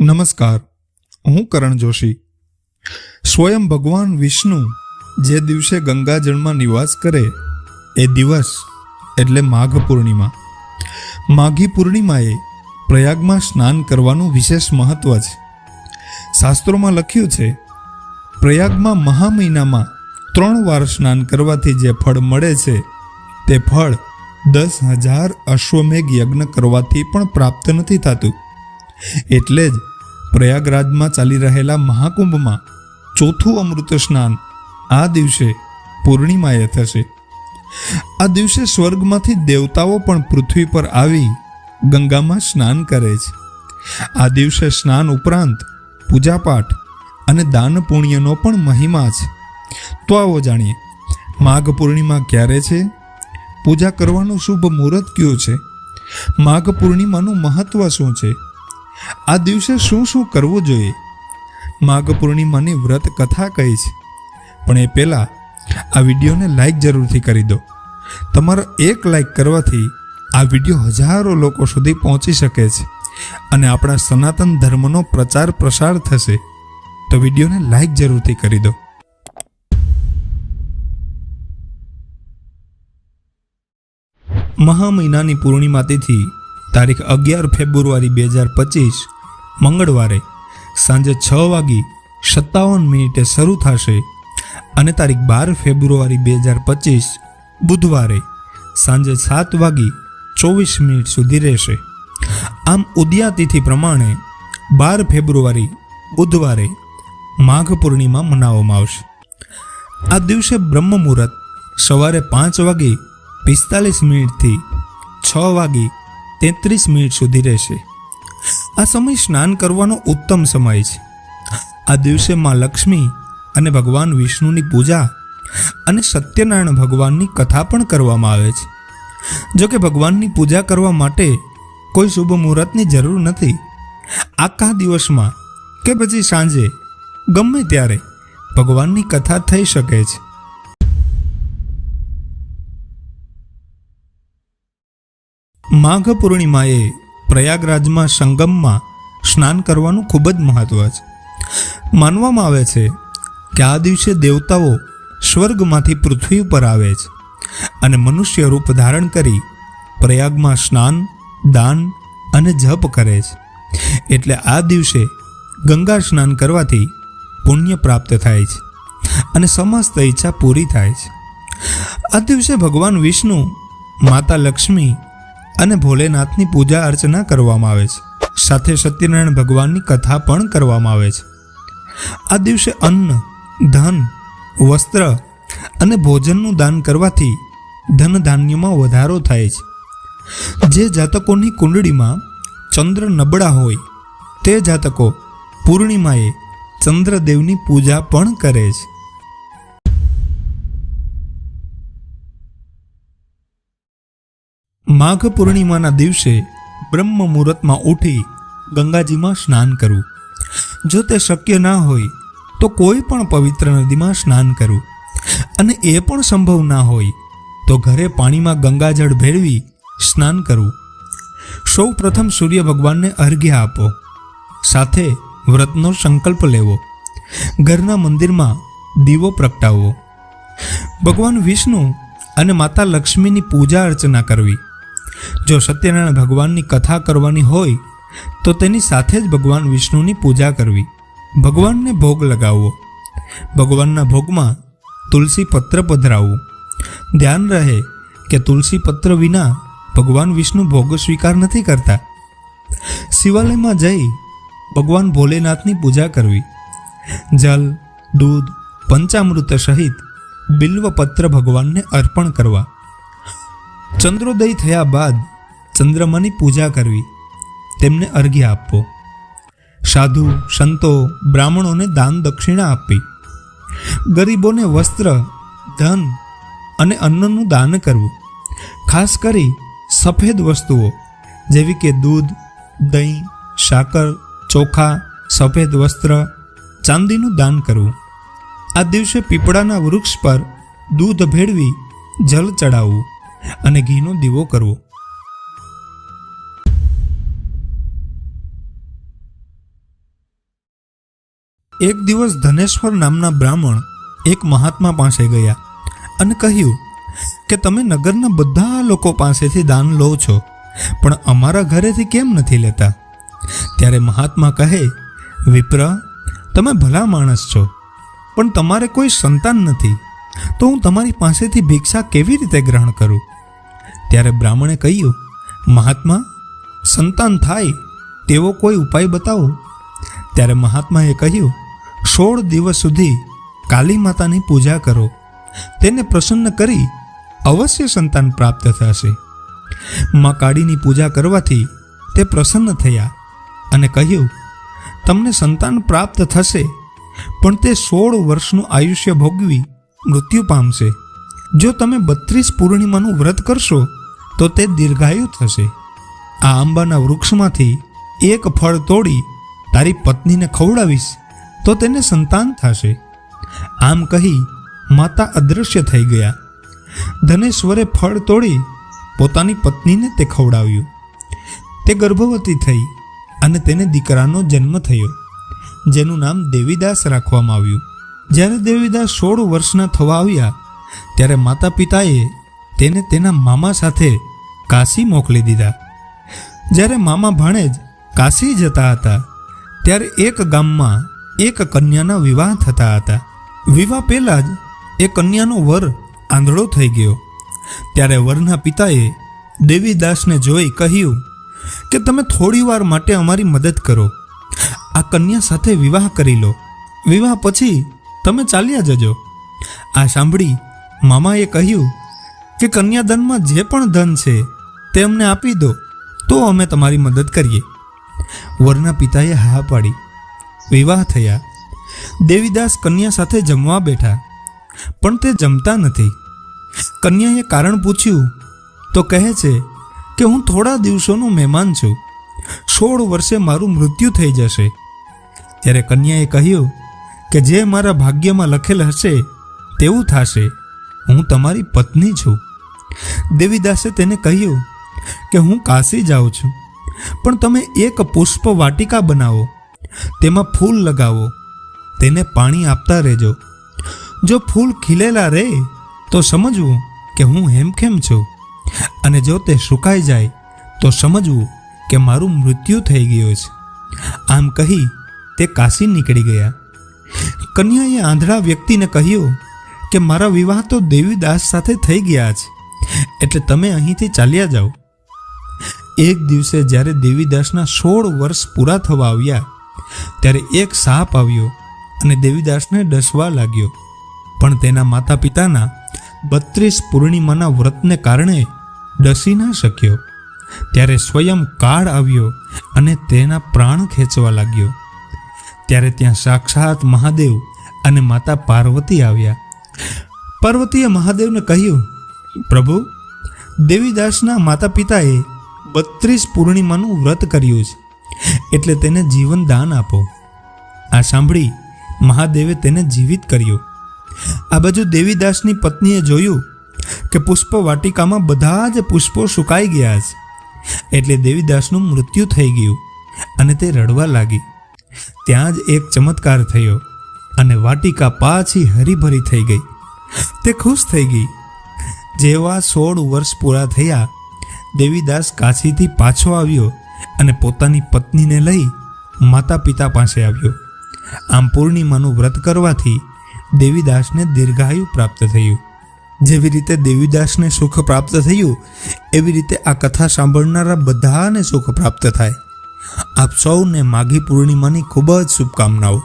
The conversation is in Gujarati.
નમસ્કાર, હું કરણ જોશી. સ્વયં ભગવાન વિષ્ણુ જે દિવસે ગંગાજળમાં નિવાસ કરે એ દિવસ એટલે માઘ પૂર્ણિમા. માઘી પૂર્ણિમાએ પ્રયાગમાં સ્નાન કરવાનું વિશેષ મહત્વ છે. શાસ્ત્રોમાં લખ્યું છે, પ્રયાગમાં મહા મહિનામાં 3 વાર સ્નાન કરવાથી જે ફળ મળે છે તે ફળ 10,000 અશ્વમેઘ યજ્ઞ કરવાથી પણ પ્રાપ્ત નથી થતું. એટલે જ પ્રયાગરાજમાં ચાલી રહેલા મહાકુંભમાં ચોથું અમૃત સ્નાન આ દિવસે પૂર્ણિમાએ થશે. આ દિવસે સ્વર્ગમાંથી દેવતાઓ પણ પૃથ્વી પર આવી ગંગામાં સ્નાન કરે છે. આ દિવસે સ્નાન ઉપરાંત પૂજાપાઠ અને દાન પુણ્યનો પણ મહિમા છે. તો આવો જાણીએ, માઘ પૂર્ણિમા ક્યારે છે, પૂજા કરવાનું શુભ મુહૂર્ત કયું છે, માઘ પૂર્ણિમાનું મહત્વ શું છે, આ દિવસે શું શું કરવું જોઈએ. માઘ પૂર્ણિમાની વ્રત કથા કઈ છે, પણ એ પહેલાં આ વિડીયોને લાઈક જરૂરથી કરી દો. તમારો એક લાઈક કરવાથી આ વિડીયો હજારો લોકો સુધી પહોંચી શકે છે અને આપણા સનાતન ધર્મનો પ્રચાર પ્રસાર થશે. તો વિડીયોને લાઈક જરૂરથી કરી દો. મહા મહિનાની પૂર્ણિમા તિથિ તારીખ 11 ફેબ્રુઆરી 2025 મંગળવારે સાંજે 6:57 શરૂ થશે અને તારીખ 12 ફેબ્રુઆરી 2025 બુધવારે સાંજે 7:24 સુધી રહેશે. આમ ઉદયા તિથિ પ્રમાણે 12 ફેબ્રુઆરી બુધવારે માઘ પૂર્ણિમા મનાવવામાં આવશે. આ દિવસે બ્રહ્મ મુહૂર્ત સવારે 5:45 થી 6:33 સુધી રહેશે. આ સમય સ્નાન કરવાનો ઉત્તમ સમય છે. આ દિવસે માં લક્ષ્મી અને ભગવાન વિષ્ણુની પૂજા અને સત્યનારાયણ ભગવાનની કથા પણ કરવામાં આવે છે. જો કે ભગવાનની પૂજા કરવા માટે કોઈ શુભ મુહૂર્તની જરૂર નથી. આખા દિવસમાં કે પછી સાંજે ગમે ત્યારે ભગવાનની કથા થઈ શકે છે. માઘ પૂર્ણિમાએ પ્રયાગરાજમાં સંગમમાં સ્નાન કરવાનું ખૂબ જ મહત્વ છે. માનવામાં આવે છે કે આ દિવસે દેવતાઓ સ્વર્ગમાંથી પૃથ્વી ઉપર આવે છે અને મનુષ્ય રૂપ ધારણ કરી પ્રયાગમાં સ્નાન, દાન અને જપ કરે છે. એટલે આ દિવસે ગંગા સ્નાન કરવાથી પુણ્ય પ્રાપ્ત થાય છે અને સમસ્ત ઈચ્છા પૂરી થાય છે. આ દિવસે ભગવાન વિષ્ણુ, માતા લક્ષ્મી અને ભોલેનાથની પૂજા અર્ચના કરવામાં આવે છે. સાથે સત્યનારાયણ ભગવાનની કથા પણ કરવામાં આવે છે. આ દિવસે અન્ન, ધન, વસ્ત્ર અને ભોજનનું દાન કરવાથી ધન ધાન્યમાં વધારો થાય છે. જે જાતકોની કુંડળીમાં ચંદ્ર નબળા હોય તે જાતકો પૂર્ણિમાએ ચંદ્રદેવની પૂજા પણ કરે છે. માઘ પૂર્ણિમાના દિવસે બ્રહ્મ મુહૂર્તમાં ઉઠી ગંગાજીમાં સ્નાન કરવું. જો તે શક્ય ના હોય તો કોઈ પણ પવિત્ર નદીમાં સ્નાન કરવું, અને એ પણ સંભવ ના હોય તો ઘરે પાણીમાં ગંગાજળ ભેળવી સ્નાન કરવું. સૌ પ્રથમ સૂર્ય ભગવાનને અર્ઘ્ય આપો, સાથે વ્રતનો સંકલ્પ લેવો, ઘરના મંદિરમાં દીવો પ્રગટાવવો, ભગવાન વિષ્ણુ અને માતા લક્ષ્મીની પૂજા અર્ચના કરવી. જો સત્યનારાયણ ભગવાનની કથા કરવાની હોય તો તેની સાથે જ ભગવાન વિષ્ણુની પૂજા કરવી. ભગવાનને ભોગ લગાવવો, ભગવાનના ભોગમાં તુલસી પત્ર પધરાવવું. ધ્યાન રહે કે તુલસી પત્ર વિના ભગવાન વિષ્ણુ ભોગ સ્વીકાર નથી કરતા. શિવાલયમાં જઈ ભગવાન ભોલેનાથની પૂજા કરવી. જલ, દૂધ, પંચામૃત સહિત બિલ્વપત્ર ભગવાનને અર્પણ કરવા. ચંદ્રોદય થયા બાદ ચંદ્રમાની પૂજા કરવી, તેમને અર્ઘ્ય આપવો. સાધુ, સંતો, બ્રાહ્મણોને દાન દક્ષિણા આપવી. ગરીબોને વસ્ત્ર, ધન અને અન્નનું દાન કરવું. ખાસ કરી સફેદ વસ્તુઓ જેવી કે દૂધ, દહીં, સાકર, ચોખા, સફેદ વસ્ત્ર, ચાંદીનું દાન કરવું. આ દિવસે પીપળાના વૃક્ષ પર દૂધ ભેળવી જલ ચડાવવું અને ઘીનો દીવો કરવો. એક દિવસ ધનેશ્વર નામના બ્રાહ્મણ એક મહાત્મા પાસે ગયા અને કહ્યું કે તમે નગરના બધા લોકો પાસેથી દાન લો છો, પણ અમારા ઘરેથી કેમ નથી લેતા? ત્યારે મહાત્મા કહે, વિપ્ર, તમે ભલા માણસ છો, પણ તમારે કોઈ સંતાન નથી, તો હું તમારી પાસેથી ભિક્ષા કેવી રીતે ગ્રહણ કરું? ત્યારે બ્રાહ્મણે કહ્યું, મહાત્મા, સંતાન થાય તેવો કોઈ ઉપાય બતાવો. ત્યારે મહાત્માએ કહ્યું, 16 દિવસ સુધી કાલી માતાની પૂજા કરો, તેને પ્રસન્ન કરી અવશ્ય સંતાન પ્રાપ્ત થશે. મા કાળીની પૂજા કરવાથી તે પ્રસન્ન થયા અને કહ્યું, તમને સંતાન પ્રાપ્ત થશે, પણ તે 16 વર્ષનું આયુષ્ય ભોગવી મૃત્યુ પામશે. જો તમે 32 પૂર્ણિમાનું વ્રત કરશો તો તે દીર્ઘાયુ થશે. આ આંબાના વૃક્ષમાંથી એક ફળ તોડી તારી પત્નીને ખવડાવીશ તો તેને સંતાન થશે. આમ કહી માતા અદૃશ્ય થઈ ગયા. ધનેશ્વરે ફળ તોડી પોતાની પત્નીને તે ખવડાવ્યું. તે ગર્ભવતી થઈ અને તેને દીકરાનો જન્મ થયો, જેનું નામ દેવીદાસ રાખવામાં આવ્યું. જ્યારે દેવીદાસ 16 વર્ષના થવા આવ્યા ત્યારે માતા પિતાએ તેને તેના મામા સાથે કાશી મોકલી દીધા. જ્યારે મામા ભાણેજ કાશી જતા હતા ત્યારે એક ગામમાં એક કન્યાના વિવાહ થતા હતા. વિવાહ પહેલાં જ એ કન્યાનો વર આંધળો થઈ ગયો. ત્યારે વરના પિતાએ દેવીદાસને જોઈ કહ્યું કે તમે થોડી વાર માટે અમારી મદદ કરો, આ કન્યા સાથે વિવાહ કરી લો, વિવાહ પછી તમે ચાલ્યા જજો. આ સાંભળી મામાએ કહ્યું કે કન્યાદાનમાં જે પણ ધન છે તે અમને આપી દો તો અમે તમારી મદદ કરીએ. વરના પિતાએ હા પાડી. વિવાહ થયા. દેવીદાસ કન્યા સાથે જમવા બેઠા, પણ તે જમતા નથી. કન્યાએ કારણ પૂછ્યું તો કહે છે કે હું થોડા દિવસોનો મહેમાન છું, 16 વર્ષે મારું મૃત્યુ થઈ જશે. ત્યારે કન્યાએ કહ્યું કે જે મારા ભાગ્યમાં લખેલ હશે તેવું થશે, હું તમારી પત્ની છું. દેવીદાસે તેને કહ્યું કે હું કાશી જાઉં છું, પણ તમે એક પુષ્પ વાટિકા બનાવો, તેમાં ફૂલ લગાવો, તેને પાણી આપતા રહેજો. જો ફૂલ ખીલેલા રહે તો સમજવું કે હું હેમખેમ છું, અને જો તે સુકાઈ જાય તો સમજવું કે મારું મૃત્યુ થઈ ગયું છે. આમ કહી તે કાશી નીકળી ગયા. કન્યાએ આંધળા વ્યક્તિને કહ્યું કે મારા વિવાહ તો દેવીદાસ સાથે થઈ ગયા છે, એટલે તમે અહીંથી ચાલ્યા જાઓ. એક દિવસે જ્યારે દેવીદાસના 16 વર્ષ પૂરા થવા આવ્યા ત્યારે એક સાપ આવ્યો અને દેવીદાસને ડસવા લાગ્યો, પણ તેના માતા પિતાના 32 પૂર્ણિમાના વ્રતને કારણે ડસી ના શક્યો. ત્યારે સ્વયં કાળ આવ્યો અને તેના પ્રાણ ખેંચવા લાગ્યો. ત્યારે ત્યાં સાક્ષાત મહાદેવ અને માતા પાર્વતી આવ્યા. પાર્વતીએ મહાદેવને કહ્યું, પ્રભુ, દેવીદાસના માતા પિતાએ 32 પૂર્ણિમાનું વ્રત કર્યું છે, એટલે તેને જીવન દાન આપો. આ સાંભળી મહાદેવે તેને જીવિત કર્યો. આ બાજુ દેવીદાસની પત્નીએ જોયું કે પુષ્પ વાટિકામાં બધા જ પુષ્પો સુકાઈ ગયા છે, એટલે દેવીદાસનું મૃત્યુ થઈ ગયું અને તે રડવા લાગી. ત્યાં જ એક ચમત્કાર થયો અને વાટિકા પાછી હરીભરી થઈ ગઈ. તે ખુશ થઈ ગઈ. જેવા 16 વર્ષ પૂરા થયા, દેવીદાસ કાશીથી પાછો આવ્યો અને પોતાની પત્નીને લઈ માતા પિતા પાસે આવ્યો. આમ પૂર્ણિમાનું વ્રત કરવાથી દેવીદાસને દીર્ઘાયુ પ્રાપ્ત થયું. જેવી રીતે દેવીદાસને સુખ પ્રાપ્ત થયું, એવી રીતે આ કથા સાંભળનારા બધાને સુખ પ્રાપ્ત થાય. આપ સૌને માઘી પૂર્ણિમાની ખૂબ જ શુભકામનાઓ.